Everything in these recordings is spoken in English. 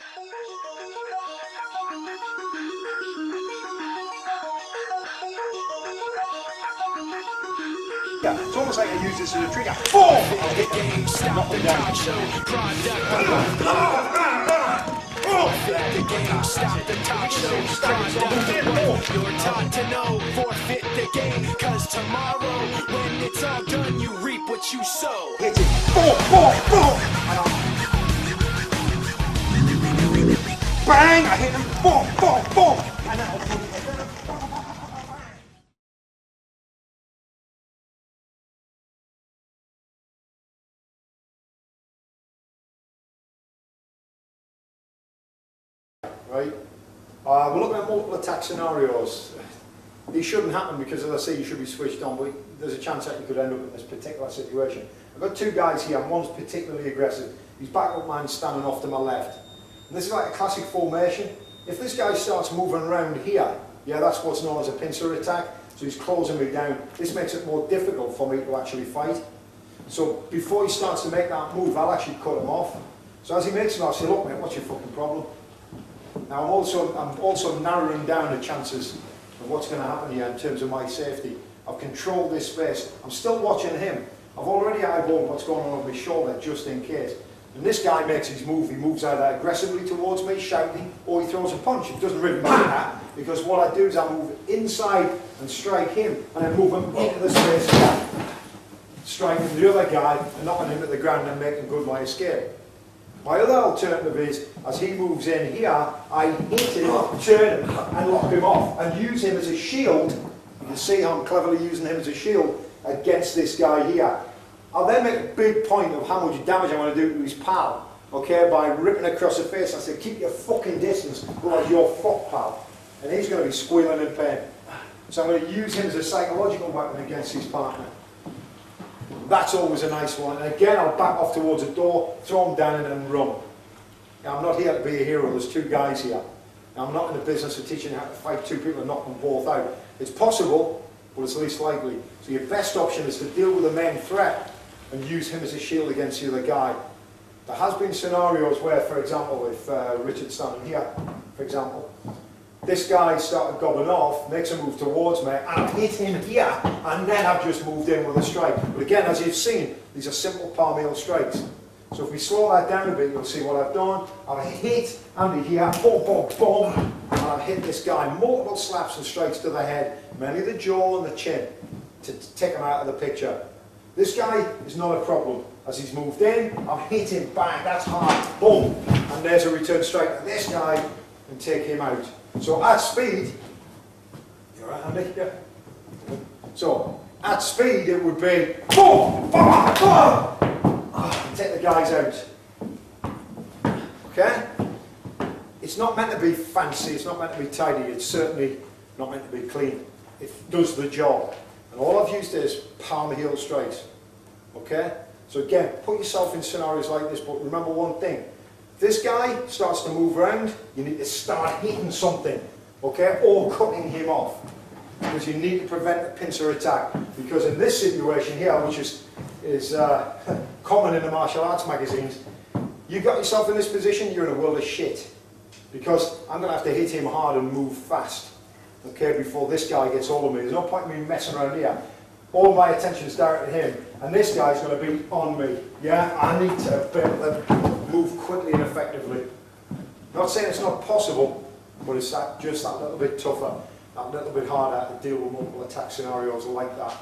Yeah, it's almost like I use this as a trigger. Boom! I'll hit the game, stop the talk show, the game, stop the talk show, you're taught to know, forfeit the game, cause tomorrow, when it's all done, you reap what you sow. Hit it. Boom, boom, boom! Bang! I hit him. Boom, boom, boom! And then I'll put it. Right? We're looking at multiple attack scenarios. These shouldn't happen because, as I say, you should be switched on, but there's a chance that you could end up in this particular situation. I've got two guys here, and one's particularly aggressive. His backup man's standing off to my left. And this is like a classic formation. If this guy starts moving around here, yeah, that's what's known as a pincer attack. So he's closing me down. This makes it more difficult for me to actually fight. So before he starts to make that move, I'll actually cut him off. So as he makes it, I'll say, look, mate, what's your fucking problem? Now I'm also narrowing down the chances of what's going to happen here in terms of my safety. I've controlled this space. I'm still watching him. I've already eyeballed what's going on over my shoulder just in case. And this guy makes his move. He moves either aggressively towards me, shouting, or he throws a punch. It doesn't really matter, because what I do is I move inside and strike him, and then move him into the space here, striking the other guy and knocking him to the ground and making good my escape. My other alternative is, as he moves in here, I hit him, turn him, and lock him off, and use him as a shield. You can see how I'm cleverly using him as a shield against this guy here. I'll then make a big point of how much damage I want to do to his pal, okay, by ripping across the face. I say, keep your fucking distance, otherwise you're fucked, pal. And he's going to be squealing in pain. So I'm going to use him as a psychological weapon against his partner. That's always a nice one. And again, I'll back off towards a door, throw him down and then run. Now, I'm not here to be a hero. There's two guys here. Now, I'm not in the business of teaching you how to fight two people and knock them both out. It's possible, but it's least likely. So your best option is to deal with the main threat and use him as a shield against the other guy. There has been scenarios where, for example, if Richard's standing here, for example, this guy started gobbling off, makes a move towards me, and I've hit him here, and then I've just moved in with a strike. But again, as you've seen, these are simple palm heel strikes. So if we slow that down a bit, you'll see what I've done. I've hit Andy here, boom, boom, boom, and I've hit this guy, multiple slaps and strikes to the head, mainly the jaw and the chin, to take him out of the picture. This guy is not a problem. As he's moved in, I've hit him, bang, that's hard, boom, and there's a return strike to this guy, and take him out. So at speed, you're right, Andy? Yeah. So at speed, it would be boom, boom, boom, and take the guys out. Okay? It's not meant to be fancy. It's not meant to be tidy. It's certainly not meant to be clean. It does the job. And all I've used is palm heel strikes. Okay? So again, put yourself in scenarios like this, but remember one thing. This guy starts to move around, you need to start hitting something, okay, or cutting him off, because you need to prevent a pincer attack. Because in this situation here, which is common in the martial arts magazines, you got yourself in this position, you're in a world of shit, because I'm going to have to hit him hard and move fast, okay, before this guy gets hold of me. There's no point in me messing around here. All my attention is directed at him, and this guy's going to be on me. Yeah, I need to be able to move quickly and effectively. Not saying it's not possible, but it's just that little bit tougher, that little bit harder to deal with multiple attack scenarios like that.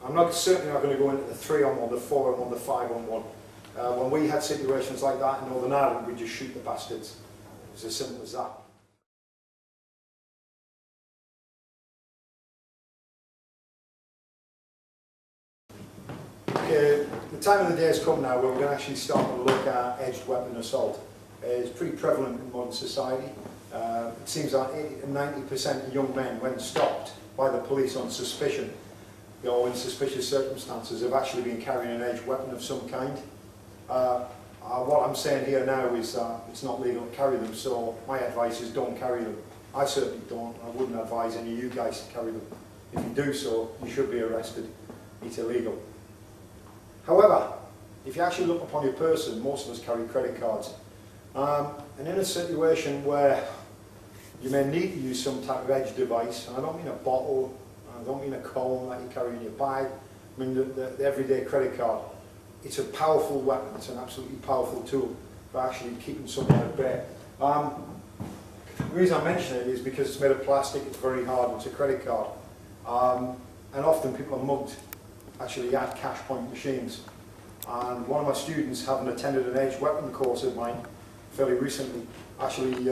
I'm certainly not going to go into the 3-on-1, the 4-on-1, the 5-on-1. When we had situations like that in Northern Ireland, we just shoot the bastards. It's as simple as that. Okay, the time of the day has come now where we're going to actually start to look at edged weapon assault. It's pretty prevalent in modern society. It seems that 80 to 90% of young men, when stopped by the police on suspicion, or in suspicious circumstances, have actually been carrying an edged weapon of some kind. What I'm saying here now is that it's not legal to carry them, so my advice is don't carry them. I certainly don't. I wouldn't advise any of you guys to carry them. If you do so, you should be arrested. It's illegal. However, if you actually look upon your person, most of us carry credit cards. And in a situation where you may need to use some type of edge device, and I don't mean a bottle, I don't mean a comb that you carry in your bag, I mean the everyday credit card. It's a powerful weapon, it's an absolutely powerful tool for actually keeping someone at bay. The reason I mention it is because it's made of plastic, it's very hard, it's a credit card. And often people are mugged actually at cash point machines. And one of my students, having attended an edge weapon course of mine fairly recently, actually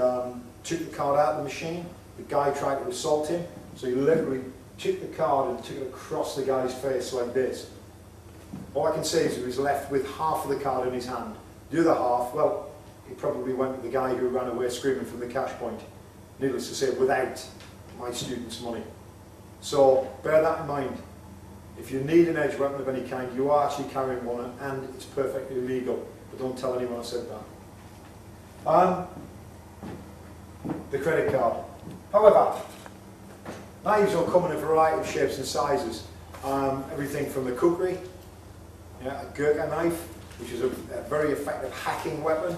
took the card out of the machine. The guy tried to assault him, so he literally took the card and took it across the guy's face like this. All I can say is he was left with half of the card in his hand. The other half, well, he probably went with the guy who ran away screaming from the cash point. Needless to say, without my student's money. So bear that in mind. If you need an edge weapon of any kind, you are actually carrying one, and it's perfectly legal. But don't tell anyone I said that. The credit card. However, knives will come in a variety of shapes and sizes. Everything from the kukri, a Gurkha knife, which is a very effective hacking weapon.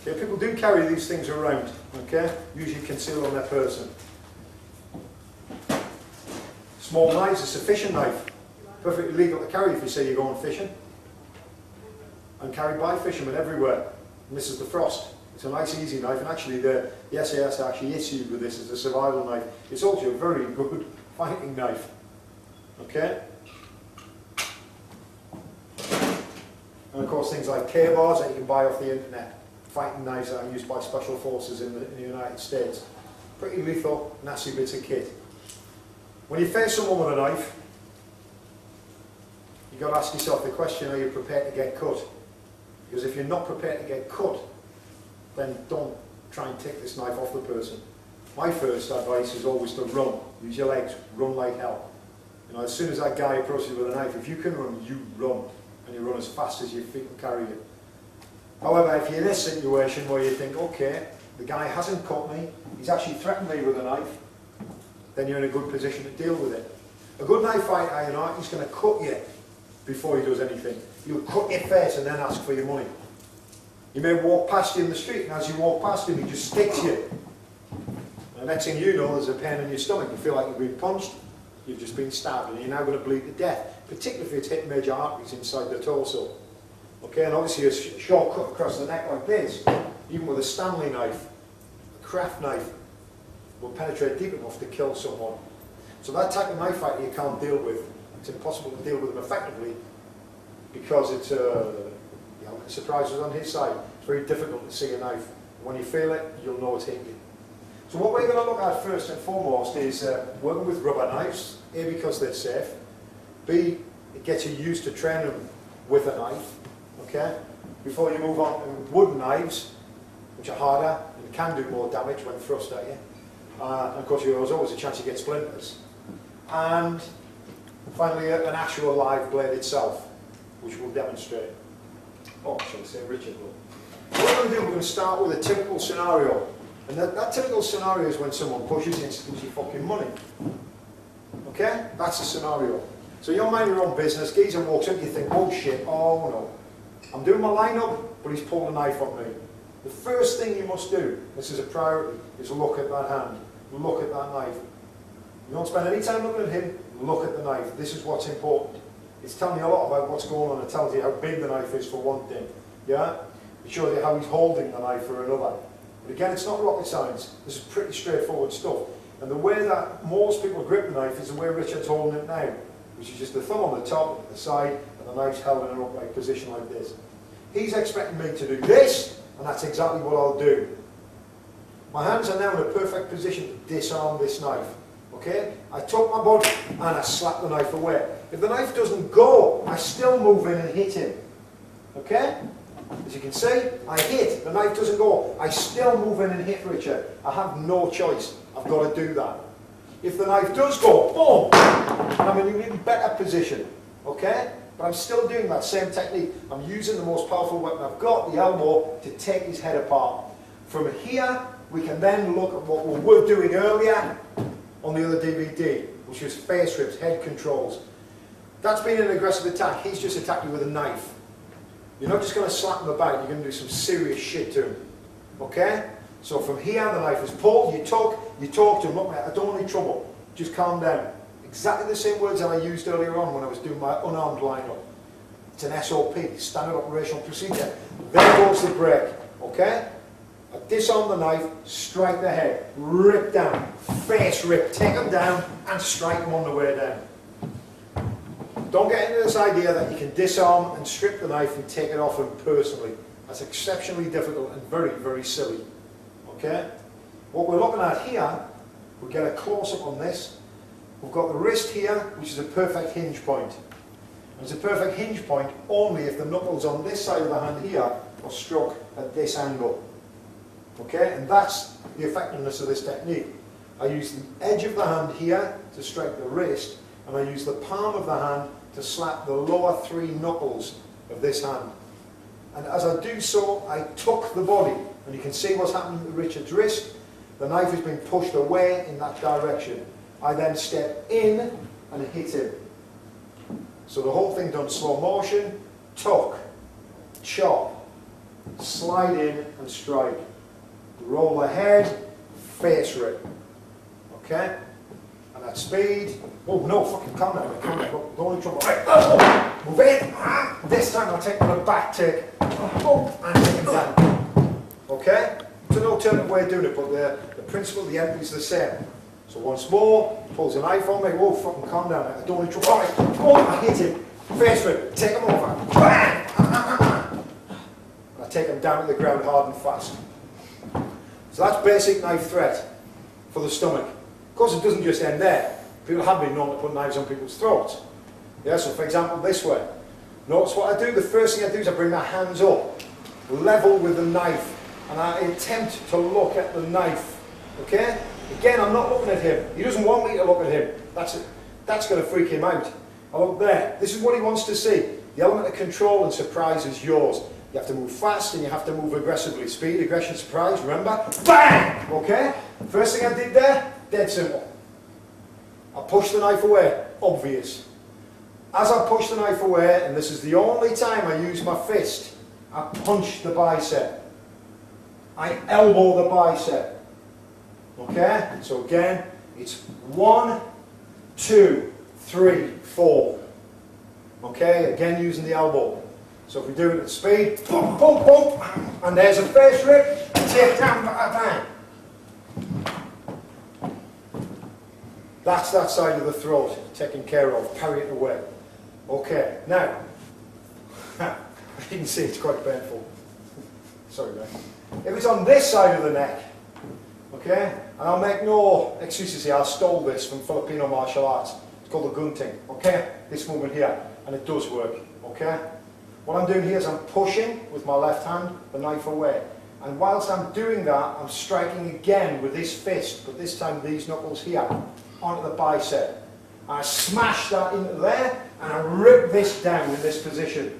Okay, people do carry these things around, okay, usually concealed on their person. Small knives, a sufficient knife, perfectly legal to carry if you say you're going fishing, and carried by fishermen everywhere. And this is the Frost. It's a nice easy knife, and actually the SAS actually issued with this as a survival knife. It's also a very good fighting knife. Okay? And of course things like K-bars that you can buy off the internet. Fighting knives that are used by special forces in the United States. Pretty lethal, nasty bits of kit. When you face someone with a knife, you've got to ask yourself the question, are you prepared to get cut? Because if you're not prepared to get cut, then don't try and take this knife off the person. My first advice is always to run. Use your legs, run like hell. You know, as soon as that guy approaches you with a knife, if you can run, you run. And you run as fast as your feet will carry you. However, if you're in this situation where you think, okay, the guy hasn't cut me, he's actually threatened me with a knife, then you're in a good position to deal with it. A good knife fighter, you know, he's going to cut you before he does anything. He'll cut your face and then ask for your money. You may walk past you in the street, and as you walk past him, he just sticks you. And the next thing you know, there's a pain in your stomach. You feel like you've been punched, you've just been stabbed, and you're now going to bleed to death, particularly if it's hit major arteries inside the torso. Okay, and obviously a short cut across the neck like this, even with a Stanley knife, a craft knife, will penetrate deep enough to kill someone. So that type of knife fighter you can't deal with. It's impossible to deal with them effectively because it's surprises on his side. It's very difficult to see a knife. When you feel it, you'll know it's hit you. So what we're going to look at first and foremost is working with rubber knives. A, because they're safe. B, it gets you used to training with a knife. Okay? Before you move on to wooden knives, which are harder and can do more damage when thrust at you. And of course, there's always a chance you get splinters. And finally, an actual live blade itself, which we'll demonstrate. Oh, shall I say Richard will. What we're going to do, we're going to start with a typical scenario. And that typical scenario is when someone pushes you and steals your fucking money. Okay? That's a scenario. So you're minding your own business, geezer walks up, you think, oh shit, oh no. I'm doing my line-up, but he's pulled a knife on me. The first thing you must do, this is a priority, is look at that hand. Look at that knife. You don't spend any time looking at him, look at the knife. This is what's important. It's telling you a lot about what's going on. It tells you how big the knife is for one thing. Yeah? It shows you how he's holding the knife for another. But again, it's not rocket science. This is pretty straightforward stuff. And the way that most people grip the knife is the way Richard's holding it now, which is just the thumb on the top, the side, and the knife's held in an upright position like this. He's expecting me to do this, and that's exactly what I'll do. My hands are now in a perfect position to disarm this knife. Okay? I took my body and I slap the knife away. If the knife doesn't go, I still move in and hit him. Okay? As you can see, I hit. The knife doesn't go. I still move in and hit Richard. I have no choice. I've got to do that. If the knife does go, boom, I'm in an even better position. Okay? But I'm still doing that same technique. I'm using the most powerful weapon I've got, the elbow, to take his head apart. From here, we can then look at what we were doing earlier on the other DVD, which was face rips, head controls. That's been an aggressive attack. He's just attacked you with a knife. You're not just going to slap him about, you're going to do some serious shit to him. Okay? So from here, the knife is pulled, you talk to him, look mate, I don't want any trouble, just calm down. Exactly the same words that I used earlier on when I was doing my unarmed line-up. It's an SOP, standard operational procedure. There goes the break, okay? I disarm the knife, strike the head, rip down, face rip, take him down and strike him on the way down. Don't get into this idea that you can disarm and strip the knife and take it off him personally. That's exceptionally difficult and very, very silly. Okay? What we're looking at here, we'll get a close-up on this. We've got the wrist here, which is a perfect hinge point. And it's a perfect hinge point only if the knuckles on this side of the hand here are struck at this angle. Okay? And that's the effectiveness of this technique. I use the edge of the hand here to strike the wrist, and I use the palm of the hand to slap the lower 3 knuckles of this hand. And as I do so, I tuck the body, and you can see what's happening to Richard's wrist. The knife is being pushed away in that direction. I then step in and hit him. So the whole thing done slow motion, tuck, chop, slide in and strike. Roll the head, face rip. Okay? And at speed, oh no, fucking calm down, don't only trouble. Right, move in, this time I'll take the back take, and take him down. Okay? It's an alternative way of doing it, but the principle, the end is the same. So once more, pulls a knife on me, whoa, fucking calm down, I don't want to trouble. Right, I hit him, face rip, take him over, bang! And I take him down to the ground hard and fast. So that's basic knife threat for the stomach. Of course, it doesn't just end there. People have been known to put knives on people's throats. Yeah, so for example, this way. Notice what I do. The first thing I do is I bring my hands up, level with the knife, and I attempt to look at the knife. Okay? Again, I'm not looking at him. He doesn't want me to look at him. That's going to freak him out. I look there. This is what he wants to see. The element of control and surprise is yours. You have to move fast and you have to move aggressively. Speed, aggression, surprise, remember? Bang! Okay? First thing I did there, dead simple. I push the knife away, obvious. As I push the knife away, and this is the only time I use my fist, I punch the bicep. I elbow the bicep. Okay? So again, it's 1, 2, 3, 4. Okay? Again using the elbow. So if we do it at speed, boom, boom, boom, and there's a face rip, take down, bang. That's that side of the throat taken care of, carry it away. Okay, now, you can see it's quite painful. Sorry, mate. If it's on this side of the neck, okay, and I'll make no excuses here, I stole this from Filipino martial arts. It's called the gunting, okay? This movement here, and it does work, okay? What I'm doing here is I'm pushing with my left hand the knife away. And whilst I'm doing that, I'm striking again with this fist, but this time these knuckles here, onto the bicep. I smash that into there, and I rip this down in this position.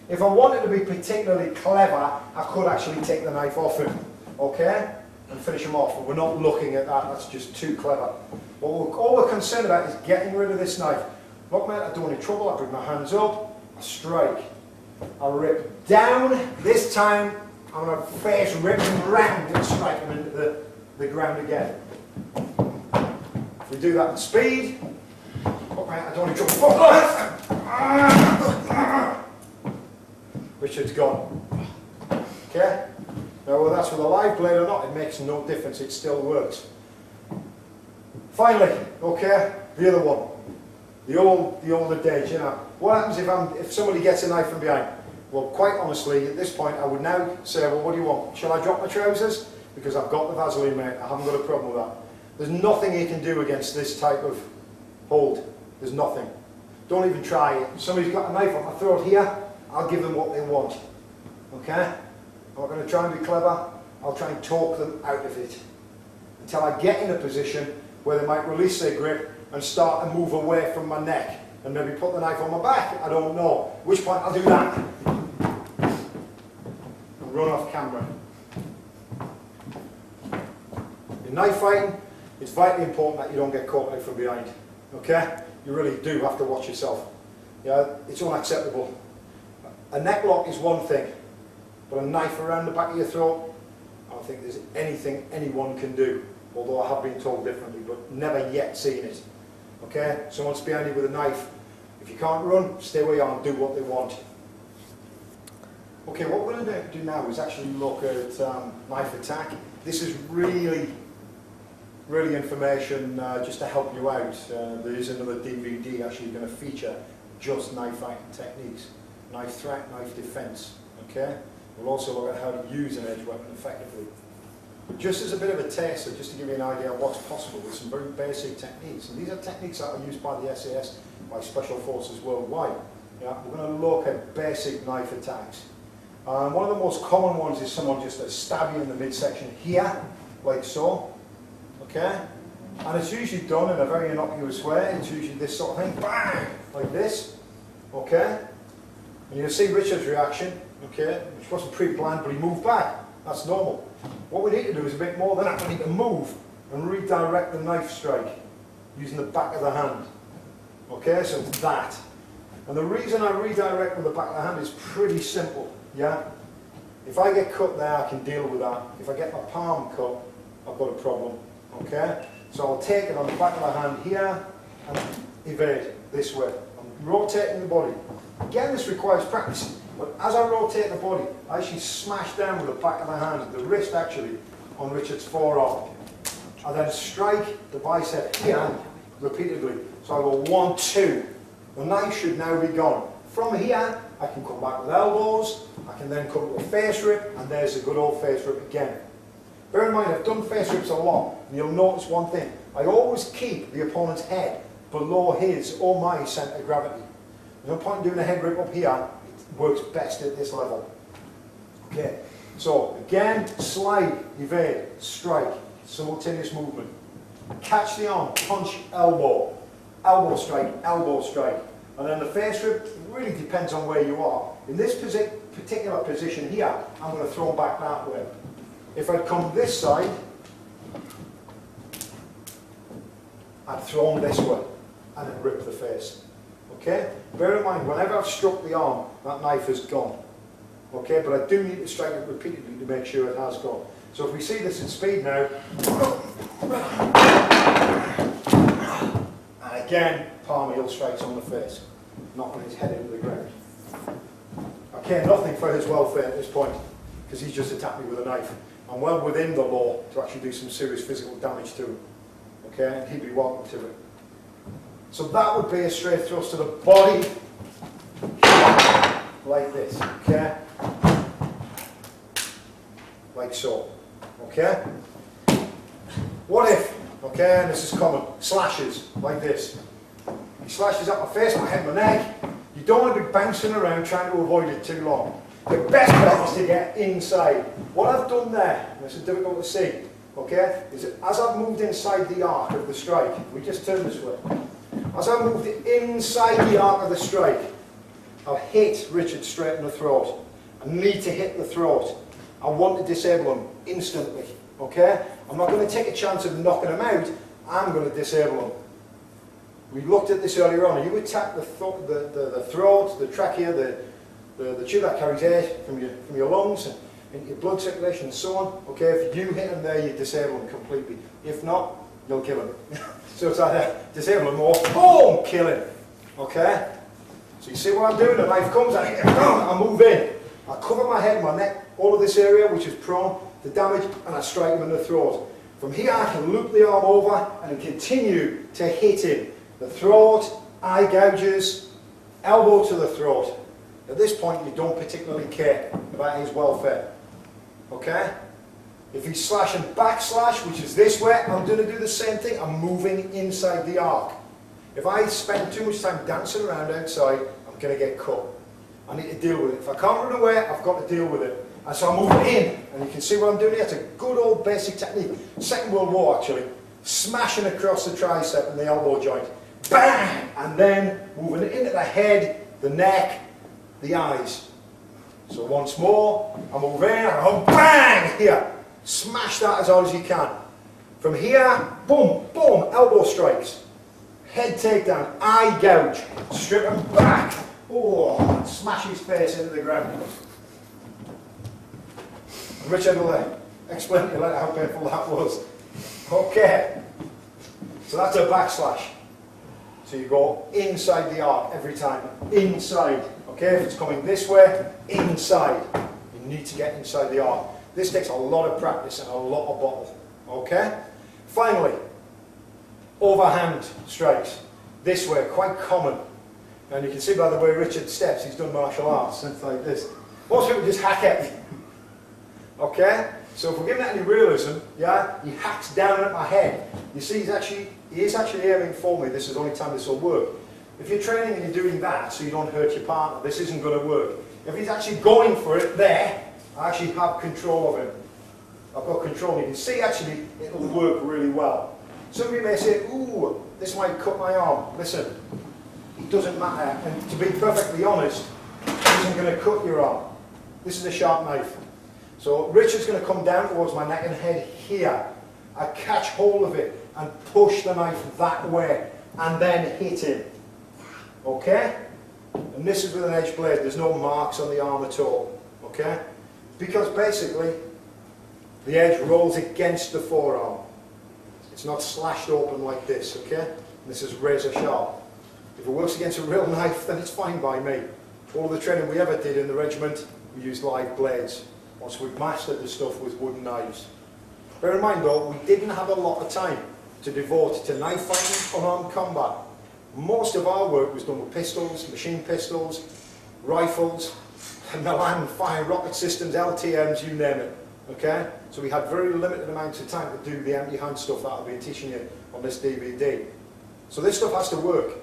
If I wanted to be particularly clever, I could actually take the knife off him, okay? And finish him off, but we're not looking at that, that's just too clever. All we're concerned about is getting rid of this knife. Look mate, I don't want any trouble, I bring my hands up, I strike. I rip down, this time I'm going to face rip him round and strike him into the ground again. If we do that at speed, look mate, I don't want any trouble. Richard's gone. Okay? Now whether that's with a live blade or not, it makes no difference, it still works. Finally, okay, the other one. The old adage, you know. What happens if somebody gets a knife from behind? Well, quite honestly, at this point, I would now say, well, what do you want? Shall I drop my trousers? Because I've got the Vaseline, mate. I haven't got a problem with that. There's nothing you can do against this type of hold. There's nothing. Don't even try it. If somebody's got a knife on my throat here, I'll give them what they want. Okay? I'm not going to try and be clever. I'll try and talk them out of it. Until I get in a position where they might release their grip and start to move away from my neck and maybe put the knife on my back, I don't know. At which point I'll do that and run off camera. In knife fighting, it's vitally important that you don't get caught out from behind. Okay? You really do have to watch yourself. Yeah, it's unacceptable. A neck lock is one thing, but a knife around the back of your throat, I don't think there's anything anyone can do, although I have been told differently, but never yet seen it. Okay, someone's behind you with a knife. If you can't run, stay where you are and do what they want. Okay, what we're going to do now is actually look at knife attack. This is really information just to help you out. There is another DVD actually going to feature just knife fighting techniques. Knife threat, knife defense. Okay? We'll also look at how to use an edge weapon effectively. But just as a bit of a taster, just to give you an idea of what's possible with some very basic techniques. And these are techniques that are used by the SAS, by Special Forces worldwide. Yeah? We're going to look at basic knife attacks. One of the most common ones is someone just to stab you in the midsection here, like so. Okay? And it's usually done in a very innocuous way. It's usually this sort of thing, bang, like this. Okay? And you'll see Richard's reaction, okay, which wasn't pre-planned, but he moved back. That's normal. What we need to do is a bit more than that. We need to move and redirect the knife strike using the back of the hand. Okay, so it's that. And the reason I redirect with the back of the hand is pretty simple. Yeah? If I get cut there, I can deal with that. If I get my palm cut, I've got a problem. Okay? So I'll take it on the back of the hand here and evade this way. I'm rotating the body. Again, this requires practice. But as I rotate the body, I actually smash down with the back of the hand, the wrist actually, on Richard's forearm. I then strike the bicep here repeatedly. So I go 1, 2. The knife should now be gone. From here, I can come back with elbows. I can then come to a face rip, and there's a good old face rip again. Bear in mind, I've done face rips a lot, and you'll notice one thing. I always keep the opponent's head below his or my centre of gravity. There's no point in doing a head rip up here. It works best at this level. Okay, so again, slide, evade, strike, simultaneous movement. Catch the arm, punch, elbow, elbow strike, and then the face rip really depends on where you are. In this particular position here, I'm going to throw him back that way. If I'd come this side, I'd throw him this way and then rip the face. Okay? Bear in mind, whenever I've struck the arm, that knife is gone. Okay? But I do need to strike it repeatedly to make sure it has gone. So if we see this in speed now, and again, palm heel strikes on the face, knocking his head into the ground. I care nothing for his welfare at this point, because he's just attacked me with a knife. I'm well within the law to actually do some serious physical damage to him. Okay? And he'd be welcome to it. So that would be a straight thrust to the body, like this. Okay? Like so. Okay? What if, okay, and this is common, slashes, like this. He slashes up my face, my head, my neck. You don't want to be bouncing around trying to avoid it too long. The best bet is to get inside. What I've done there, and this is difficult to see, okay, is that as I've moved inside the arc of the strike, we just turn this way. As I moved inside the arc of the strike, I've hit Richard straight in the throat. I need to hit the throat. I want to disable him instantly, okay? I'm not going to take a chance of knocking him out. I'm going to disable him. We looked at this earlier on. You attack the throat, the trachea, the tube that carries air from your lungs and into your blood circulation and so on. Okay, if you hit him there, you disable him completely. If not, you'll kill him. So it's either disable him or boom, kill him. Okay? So you see what I'm doing? The knife comes, I move in. I cover my head, my neck, all of this area which is prone to damage, and I strike him in the throat. From here I can loop the arm over and continue to hit him. The throat, eye gouges, elbow to the throat. At this point you don't particularly care about his welfare. Okay? If he's slashing backslash, which is this way, I'm going to do the same thing. I'm moving inside the arc. If I spend too much time dancing around outside, I'm going to get cut. I need to deal with it. If I can't run away, I've got to deal with it. And so I'm moving in, and you can see what I'm doing here. It's a good old basic technique. Second World War, actually. Smashing across the tricep and the elbow joint. Bang! And then moving into the head, the neck, the eyes. So once more, I move in, and I bang! Here. Smash that as hard as you can. From here, boom, boom, elbow strikes. Head takedown, eye gouge. Strip him back. Oh, and smash his face into the ground. Richard will explain to you later how painful that was. Okay, so that's a backslash. So you go inside the arc every time, inside. Okay, if it's coming this way, inside. You need to get inside the arc. This takes a lot of practice and a lot of bottle. Okay? Finally, overhand strikes. This way, quite common. And you can see by the way Richard steps, he's done martial arts, something like this. Most people just hack at you. Okay? So if we're giving it any realism, yeah, he hacks down at my head. You see, he is actually aiming for me. This is the only time this will work. If you're training and you're doing that so you don't hurt your partner, this isn't going to work. If he's actually going for it there, I actually have control of him. I've got control. You can see actually it'll work really well. Some of you may say, ooh, this might cut my arm. Listen, it doesn't matter. And to be perfectly honest, it isn't going to cut your arm. This is a sharp knife. So Richard's going to come down towards my neck and head here. I catch hold of it and push the knife that way and then hit him. Okay? And this is with an edge blade. There's no marks on the arm at all. Okay? Because basically the edge rolls against the forearm. It's not slashed open like this. Okay? This is razor sharp. If it works against a real knife, then it's fine by me. All the training we ever did in the regiment, we used live blades. Once we've mastered the stuff with wooden knives. Bear in mind though, we didn't have a lot of time to devote to knife fighting, unarmed combat. Most of our work was done with pistols, machine pistols, rifles, Milan fire rocket systems, LTMs, you name it. Okay? So we had very limited amounts of time to do the empty hand stuff that I'll be teaching you on this DVD. So this stuff has to work.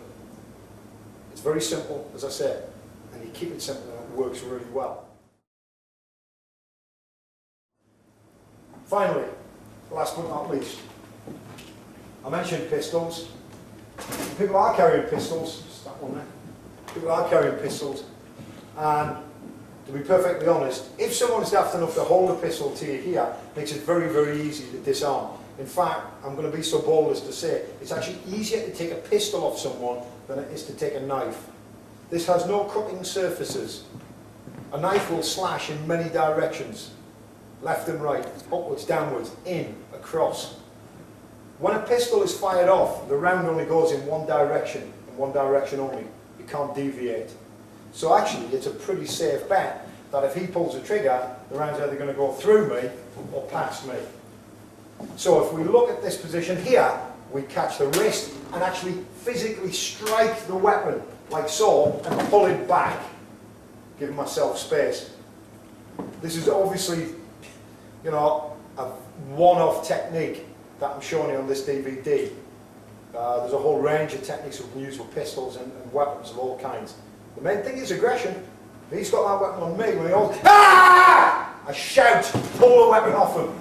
It's very simple, as I said, and you keep it simple and it works really well. Finally, last but not least, I mentioned pistols. People are carrying pistols, just that one there. People are carrying pistols, and to be perfectly honest, if someone's daft enough to hold a pistol to you here, it makes it very, very easy to disarm. In fact, I'm going to be so bold as to say, it's actually easier to take a pistol off someone than it is to take a knife. This has no cutting surfaces. A knife will slash in many directions. Left and right, upwards, downwards, in, across. When a pistol is fired off, the round only goes in one direction, and one direction only. You can't deviate. So actually, it's a pretty safe bet that if he pulls the trigger, the round's either going to go through me or past me. So if we look at this position here, we catch the wrist and actually physically strike the weapon, like so, and pull it back, giving myself space. This is obviously, you know, a one-off technique that I'm showing you on this DVD. There's a whole range of techniques we can use with pistols and weapons of all kinds. The main thing is aggression. He's got that weapon on me when he goes, ah! I shout, pull the weapon off him.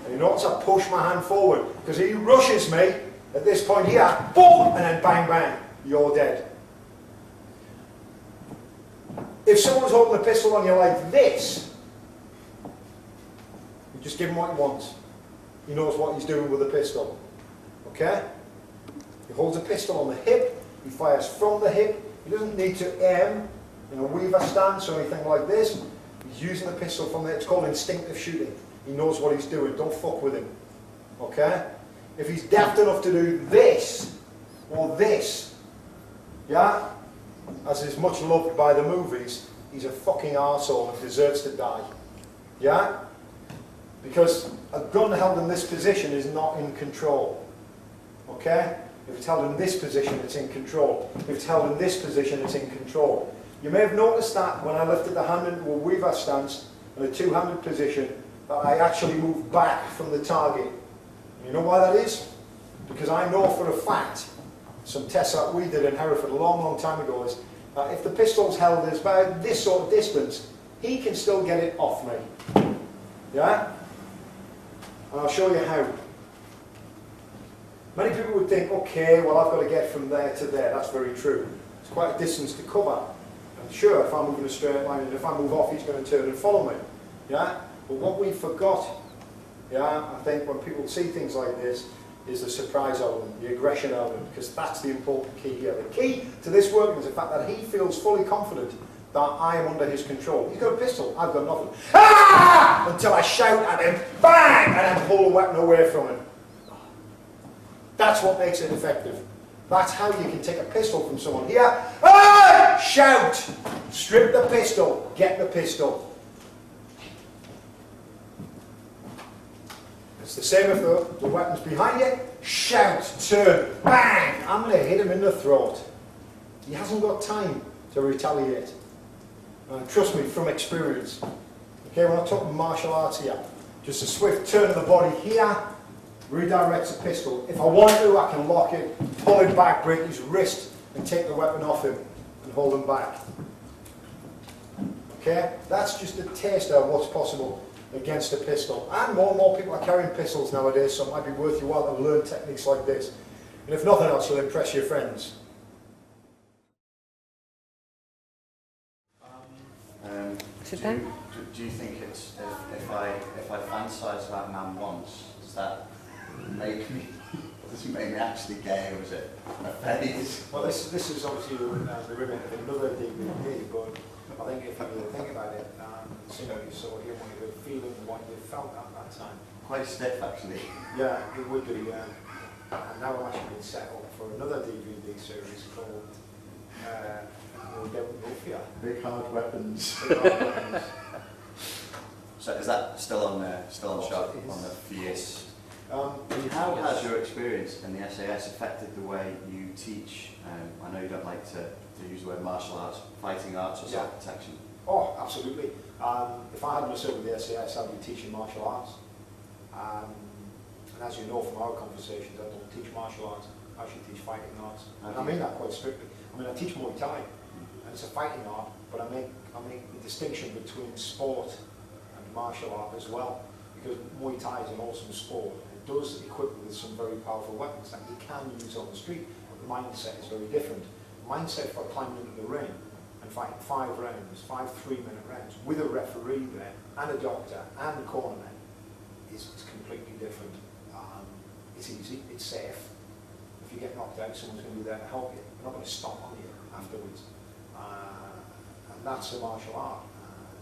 And you notice I push my hand forward, because he rushes me at this point here, boom, and then bang, bang, you're dead. If someone's holding a pistol on you like this, you just give him what he wants. He knows what he's doing with the pistol. Okay? He holds a pistol on the hip, he fires from the hip, he doesn't need to aim in a weaver stance or anything like this. He's using the pistol from there. It's called instinctive shooting. He knows what he's doing. Don't fuck with him. Okay? If he's daft enough to do this or this, yeah, as is much loved by the movies, he's a fucking arsehole and deserves to die. Yeah? Because a gun held in this position is not in control. Okay? If it's held in this position, it's in control. If it's held in this position, it's in control. You may have noticed that when I lifted the hand into a weaver stance in a two-handed position, that I actually moved back from the target. You know why that is? Because I know for a fact, some tests that we did in Hereford a long, long time ago, is that if the pistol's held at about this sort of distance, he can still get it off me. Yeah? And I'll show you how. Many people would think, okay, well I've got to get from there to there. That's very true. It's quite a distance to cover. And sure, if I move in a straight line and if I move off, he's going to turn and follow me. Yeah? But what we forgot, yeah, I think when people see things like this, is the surprise element, the aggression element, because that's the important key here. The key to this working is the fact that he feels fully confident that I am under his control. He's got a pistol, I've got nothing. Ah! Until I shout at him, bang, and then pull the weapon away from him. That's what makes it effective. That's how you can take a pistol from someone. Here, ah! Shout, strip the pistol, get the pistol. It's the same if the weapon's behind you. Shout, turn, bang! I'm going to hit him in the throat. He hasn't got time to retaliate. Trust me, from experience. Okay, when I talk martial arts here, just a swift turn of the body here redirects the pistol. If I want to, I can lock it, pull it back, break his wrist, and take the weapon off him and hold him back. Okay, that's just a taster of what's possible against a pistol. And more people are carrying pistols nowadays, so it might be worth your while to learn techniques like this. And if nothing else, you'll impress your friends. Do you think it's if I fantasize that man once, does that make me actually gay, or is it a phase? Well, this is obviously the remit of another DVD, but I think if you really think about it, you know, you saw him when you were feeling what you felt at that time. Quite stiff, actually. Yeah, it would be. And now I'm actually been set up for another DVD series called Big Hard Weapons. Big Hard Weapons. So is that still on shop on the Fierce? How has your experience in the SAS affected the way you teach? I know you don't like to use the word martial arts, fighting arts or self-protection. Oh, absolutely. If I hadn't served with the SAS, I'd be teaching martial arts. And as you know from our conversations, I don't teach martial arts. I should teach fighting arts. And I mean that quite strictly. I mean, I teach Muay Thai, and it's a fighting art, but I make the distinction between sport and martial art as well, because Muay Thai is an awesome sport. It does equip you with some very powerful weapons that you can use on the street, but the mindset is very different. The mindset for climbing into the ring and fighting 5 rounds, 5 3-minute rounds, with a referee there, and a doctor, and a cornerman, is completely different. It's easy, it's safe. If you get knocked out, someone's going to be there to help you. They're not going to stomp on you afterwards. And that's a martial art.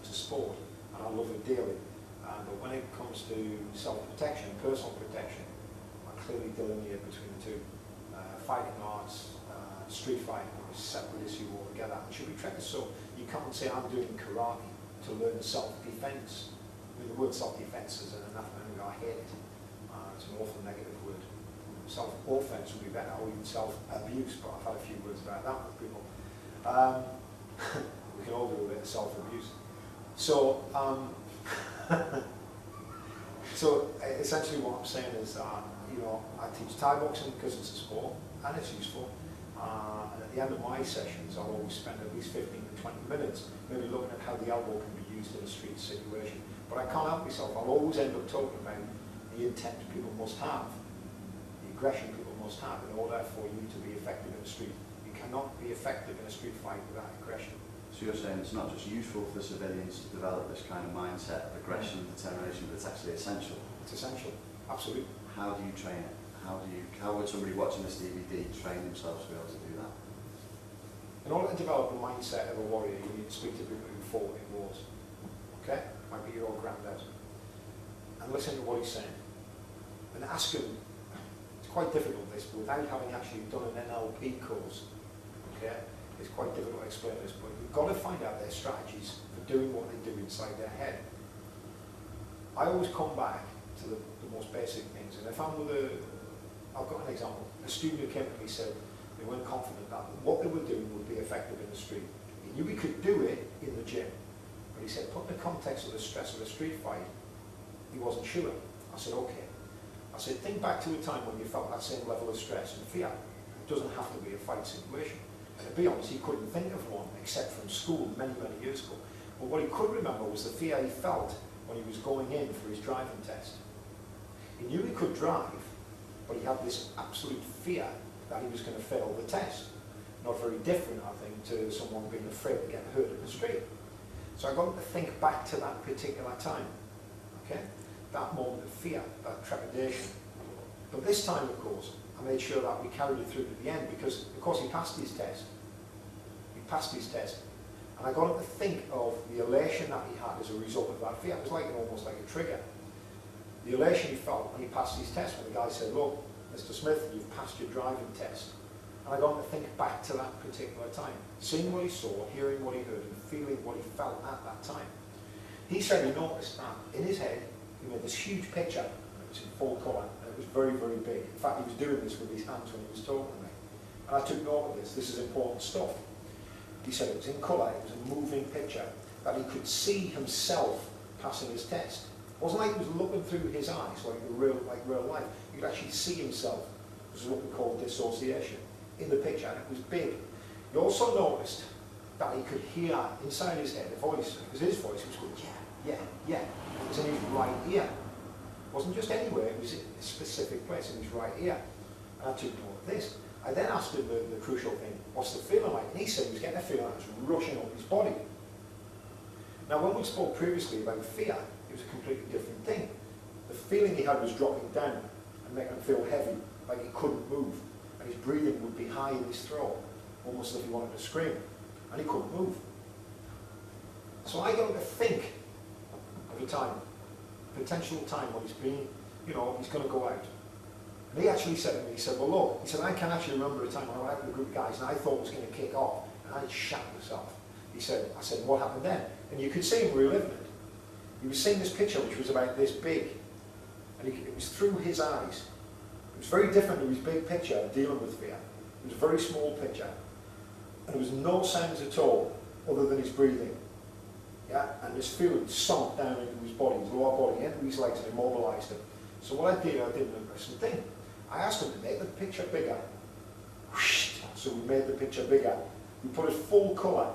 It's a sport, and I love it dearly. But when it comes to self-protection, personal protection, I clearly delineate between the two. Fighting arts, street fighting are a separate issue altogether. It should be treated so. You can't say I'm doing karate to learn self-defense. I mean, the word self-defense is an anathema. I hate it. It's an awful negative word. Self-offense would be better, or even self-abuse, but I've had a few words about that with people. We can all do a bit of self-abuse. So, so essentially what I'm saying is, you know, I teach Thai boxing because it's a sport, and it's useful. And at the end of my sessions, I'll always spend at least 15 to 20 minutes maybe looking at how the elbow can be used in a street situation. But I can't help myself. I'll always end up talking about the intent people must have, the aggression people must have in order for you to be effective in the street. You cannot be effective in a street fight without aggression. So you're saying it's not just useful for civilians to develop this kind of mindset of aggression and determination, but it's actually essential? It's essential, absolutely. How do you train it? How would somebody watching this DVD train themselves to be able to do that? In order to develop the mindset of a warrior, you need to speak to people who fought in wars. Okay? Might be your old granddad. And listen to what he's saying. And ask him, it's quite difficult this, but without having actually done an NLP course, okay, it's quite difficult to explain this, but you've got to find out their strategies for doing what they do inside their head. I always come back to the most basic things, and if I'm with I've got an example. A student who came to me said they weren't confident that what they were doing would be effective in the street. He knew he could do it in the gym, but he said, put in the context of the stress of a street fight, he wasn't sure. I said, okay. I said, think back to a time when you felt that same level of stress and fear. It doesn't have to be a fight situation. And to be honest, he couldn't think of one except from school many, many years ago. But what he could remember was the fear he felt when he was going in for his driving test. He knew he could drive, but he had this absolute fear that he was going to fail the test. Not very different, I think, to someone being afraid to get hurt in the street. So I got him to think back to that particular time. Okay? That moment of fear, that trepidation. But this time, of course, I made sure that we carried it through to the end because, of course, he passed his test. He passed his test. And I got him to think of the elation that he had as a result of that fear. It was like almost like a trigger. The elation he felt when he passed his test, when the guy said, look, Mr. Smith, you've passed your driving test. And I got him to think back to that particular time, seeing what he saw, hearing what he heard, and feeling what he felt at that time. He said he noticed that in his head, he made this huge picture, and it was in full colour, and it was very, very big. In fact, he was doing this with his hands when he was talking to me. And I took note of this. This is important stuff. He said it was in colour, it was a moving picture, that he could see himself passing his test. It wasn't like he was looking through his eyes like real life. You could actually see himself. This is what we call dissociation in the picture, and it was big. He also noticed that he could hear inside his head a voice. It was his voice. He was going, yeah, yeah, yeah. It was in his right ear. It wasn't just anywhere, it was in a specific place in his right ear. And I took note of this. I then asked him the crucial thing, what's the feeling like? And he said he was getting a feeling that was rushing up his body. Now, when we spoke previously about fear, it was a completely different thing. The feeling he had was dropping down and making him feel heavy, like he couldn't move. And his breathing would be high in his throat, almost as if he wanted to scream. And he couldn't move. So I got him to think of a time, a potential time when he's been, he's going to go out. And he actually said to me, he said, well look, he said, I can actually remember a time when I went out with a group of guys and I thought it was going to kick off, and I shat myself. He said, I said, what happened then? And you could see him reliving it. He was seeing this picture which was about this big, and it was through his eyes. It was very different to his big picture of dealing with fear. It was a very small picture, and there was no sounds at all other than his breathing. Yeah, and this feeling sunk down into his body, his lower body, into his legs, and immobilised him. So what I did an interesting thing. I asked him to make the picture bigger. So we made the picture bigger. We put it full colour.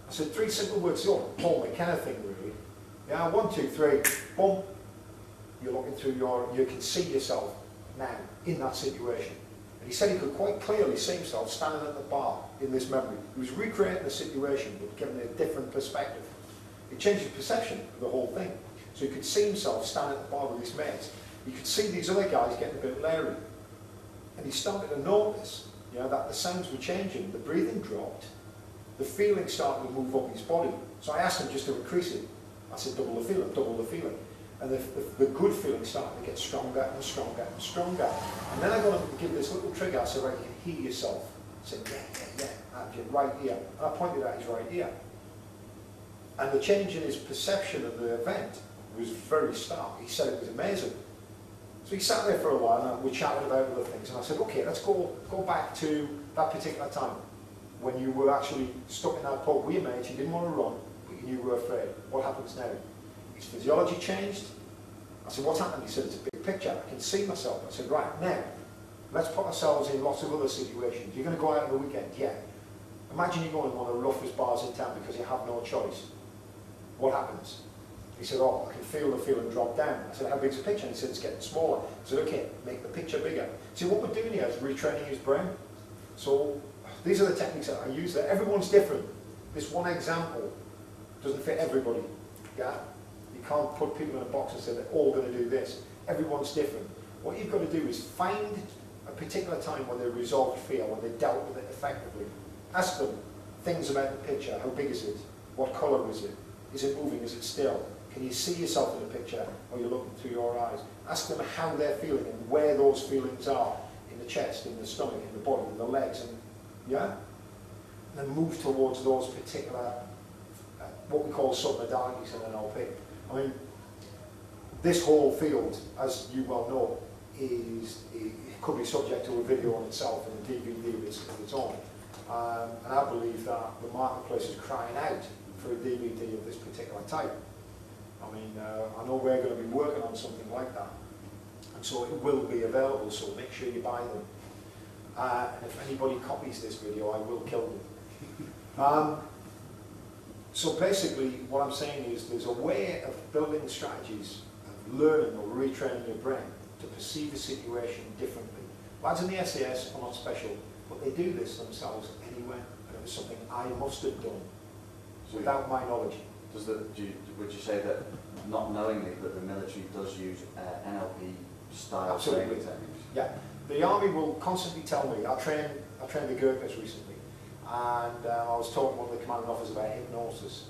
I said 3 simple words, boom, a kind of thing really. Yeah, 1, 2, 3, boom. You're looking through you can see yourself now in that situation. And he said he could quite clearly see himself standing at the bar in this memory. He was recreating the situation, but giving it a different perspective. It changed his perception of the whole thing. So he could see himself standing at the bar with his mates. He could see these other guys getting a bit leery. And he started to notice, that the sounds were changing, the breathing dropped, the feeling started to move up his body. So I asked him just to increase it. I said, double the feeling, double the feeling. And the good feeling started to get stronger and stronger and stronger. And then I got him to give this little trigger, so right, you can hear yourself. I said, yeah, at your right ear. And I pointed at his right ear. And the change in his perception of the event was very stark. He said it was amazing. So he sat there for a while and we chatted about other things. And I said, okay, let's go back to that particular time when you were actually stuck in that pub with your mates, you didn't want to run, but you knew you were afraid. What happens now? His physiology changed. I said, what's happened? He said, it's a big picture. I can see myself. I said, right, now, let's put ourselves in lots of other situations. You're going to go out on the weekend? Yeah. Imagine you go in one of the roughest bars in town because you have no choice. What happens? He said, oh, I can feel the feeling drop down. I said, how big's the picture? And he said, it's getting smaller. I said, okay, make the picture bigger. See, what we're doing here is retraining his brain. So these are the techniques that I use there. Everyone's different. This one example doesn't fit everybody. Yeah? You can't put people in a box and say they're all going to do this. Everyone's different. What you've got to do is find a particular time when they resolved fear, when they dealt with it effectively. Ask them things about the picture. How big is it? What colour is it? Is it moving? Is it still? Can you see yourself in the picture or you're looking through your eyes? Ask them how they're feeling and where those feelings are in the chest, in the stomach, in the body, in the legs, and yeah? And then move towards those particular, what we call submodalities in NLP. I mean, this whole field, as you well know, it could be subject to a video on itself and a DVD of its own. And I believe that the marketplace is crying out for a DVD of this particular type. I mean, I know we're going to be working on something like that. And so it will be available, so make sure you buy them. And if anybody copies this video, I will kill them. So basically, what I'm saying is there's a way of building strategies, of learning or retraining your brain to perceive a situation differently. Lads in the SAS are not special, but they do this themselves anyway. And it was something I must have done without my knowledge. Would you say that, not knowingly, that the military does use NLP style Absolutely. training techniques. Yeah, the army will constantly tell me. I trained the Gurkhas recently, and I was talking to one of the commanding officers about hypnosis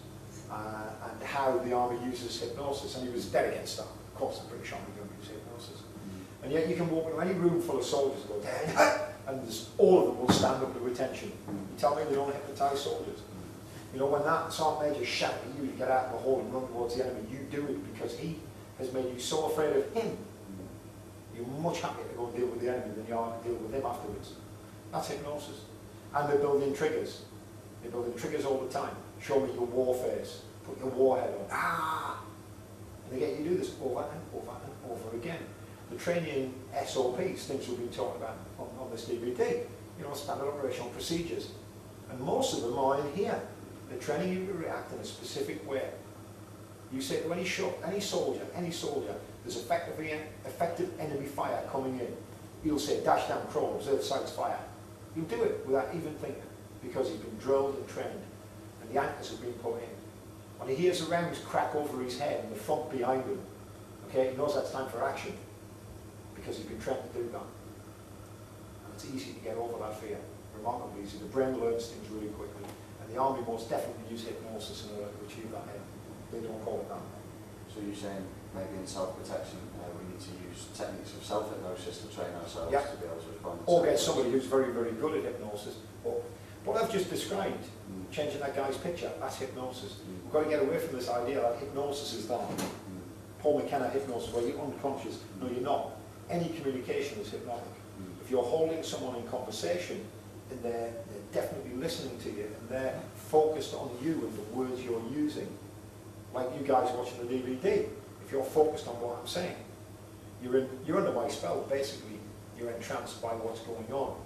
and how the army uses hypnosis, and he was dead against that. Of course, the British Army don't use hypnosis, and yet you can walk into any room full of soldiers and go down, and all of them will stand up to attention. You tell me they don't hypnotise soldiers? You know, when that sergeant major shouts at you to get out of the hall and run towards the enemy, you do it because he has made you so afraid of him. You're much happier to go and deal with the enemy than you are to deal with him afterwards. That's hypnosis. And they're building triggers. They're building triggers all the time. Show me your war face. Put your warhead on. Ah! And they get you to do this over and over and over again. The training SOPs, things we've been talking about on this DVD, you know, standard operational procedures. And most of them are in here. They're training you to react in a specific way. You say to any soldier, there's effective enemy fire coming in. You'll say, dash down, crawl, observe sights, fire. You'll do it without even thinking, because he's been drilled and trained, and the anchors have been put in. When he hears the rounds crack over his head and the front behind him, okay, he knows that's time for action, because he's been trained to do that. And it's easy to get over that fear, remarkably easy. The brain learns things really quickly, and the army most definitely use hypnosis in order to achieve that aim. They don't call it that. So you're saying maybe in self-protection we need to use techniques of self-hypnosis to train ourselves to be able to respond. Or get somebody who's very, very good at hypnosis. But what I've just described, changing that guy's picture, that's hypnosis. We've got to get away from this idea that hypnosis is that. Paul McKenna hypnosis, where you're unconscious. No, you're not. Any communication is hypnotic. If you're holding someone in conversation, and they're definitely listening to you, and they're focused on you and the words you're using, like you guys watching the DVD, if you're focused on what I'm saying, you're under my spell, basically. You're entranced by what's going on.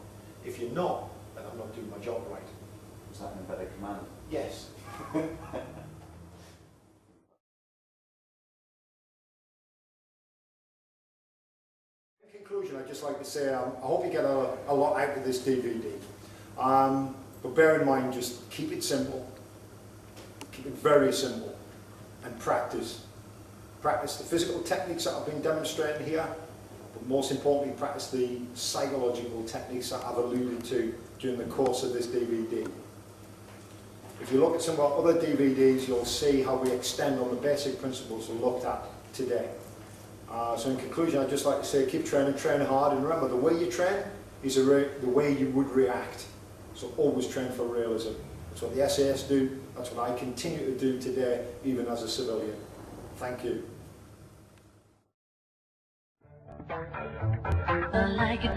If you're not, then I'm not doing my job right. Is that an embedded command? Yes. In conclusion, I'd just like to say I hope you get a lot out of this DVD. But bear in mind, just keep it simple. Keep it very simple. And practice. Practice the physical techniques that I've been demonstrating here, but most importantly, practice the psychological techniques that I've alluded to during the course of this DVD. If you look at some of our other DVDs, you'll see how we extend on the basic principles we looked at today. So in conclusion, I'd just like to say keep training, train hard, and remember, the way you train is the way you would react. So always train for realism. That's what the SAS do. That's what I continue to do today, even as a civilian. Thank you. I like it.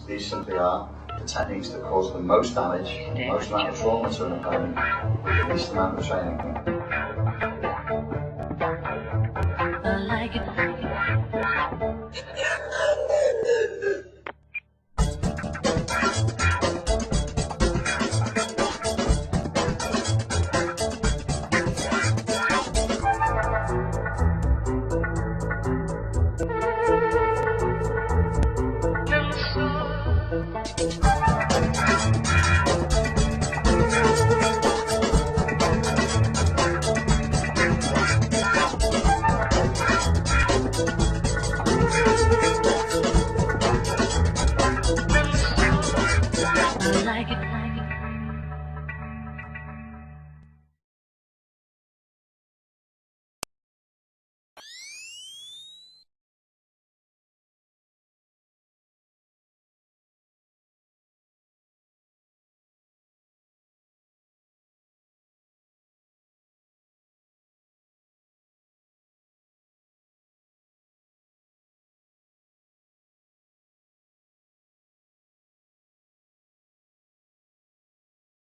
These simply are the techniques that cause the most damage, the most amount of trauma to an opponent, with the least amount of training.